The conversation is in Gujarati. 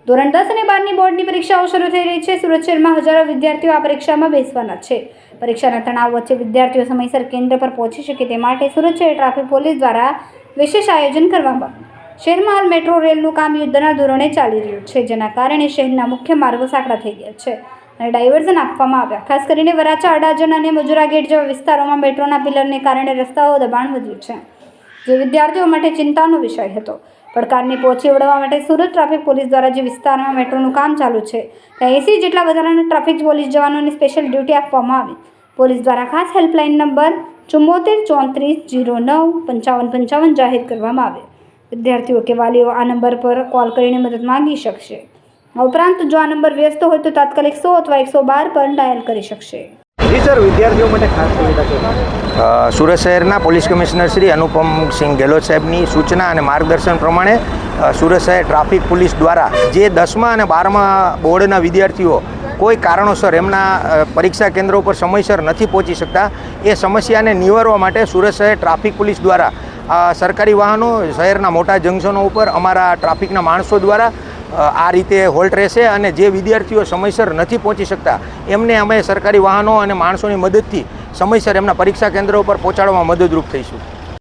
ધોરણ 10 અને 12ની બોર્ડની પરીક્ષાઓ શરૂ થઈ રહી છે। સુરત શહેરમાં હજારો વિદ્યાર્થીઓ આ પરીક્ષામાં બેસવાના છે। પરીક્ષાના તણાવ વચ્ચે વિદ્યાર્થીઓ સમયસર કેન્દ્ર પર પહોંચી શકે તે માટે સુરત શહેર ટ્રાફિક પોલીસ દ્વારા વિશેષ આયોજન કરવામાં આવ્યું। શહેરમાં હાલ મેટ્રો રેલનું કામ યુદ્ધના ધોરણે ચાલી રહ્યું છે, જેના કારણે શહેરના મુખ્ય માર્ગો સાંકડા થઈ ગયા છે અને ડાયવર્ઝન આપવામાં આવ્યા। ખાસ કરીને વરાછા, અડાજણ અને મજુરા ગેટ જેવા વિસ્તારોમાં મેટ્રોના પિલરને કારણે રસ્તાઓ દબાણ વધ્યું છે, જે વિદ્યાર્થીઓ માટે ચિંતાનો વિષય હતો। પડકારને પહોંચી વળવા માટે સુરત ટ્રાફિક પોલીસ દ્વારા જે વિસ્તારમાં મેટ્રોનું કામ ચાલુ છે ત્યાં 80 જેટલા વધારાના ટ્રાફિક પોલીસ જવાનોને સ્પેશિયલ ડ્યુટી આપવામાં આવી। પોલીસ દ્વારા ખાસ હેલ્પલાઇન નંબર 74 34 09 55 55 જાહેર કરવામાં આવે। વિદ્યાર્થીઓ કે વાલીઓ આ નંબર પર કોલ કરીને મદદ માંગી શકશે। આ ઉપરાંત જો આ નંબર વ્યસ્ત હોય તો તાત્કાલિક 100 અથવા 112 પર ડાયલ કરી શકશે। જી સર, વિદ્યાર્થીઓ માટે ખાસ સુવિધા છે। સુરત શહેરના પોલીસ કમિશનર શ્રી અનુપમસિંહ ગેહલોત સાહેબની સૂચના અને માર્ગદર્શન પ્રમાણે સુરત શહેર ટ્રાફિક પોલીસ દ્વારા જે 10મા અને 12મા બોર્ડના વિદ્યાર્થીઓ કોઈ કારણોસર એમના પરીક્ષા કેન્દ્રો પર સમયસર નથી પહોંચી શકતા, એ સમસ્યાને નિવારવા માટે સુરત શહેર ટ્રાફિક પોલીસ દ્વારા સરકારી વાહનો શહેરના મોટા જંકશનો ઉપર અમારા ટ્રાફિકના માણસો દ્વારા આ રીતે હોલ્ટ રહેશે અને જે વિદ્યાર્થીઓ સમયસર નથી પહોંચી શકતા એમને અમે સરકારી વાહનો અને માણસોની મદદથી સમયસર એમના પરીક્ષા કેન્દ્રો પર પહોંચાડવામાં મદદરૂપ થઈશું।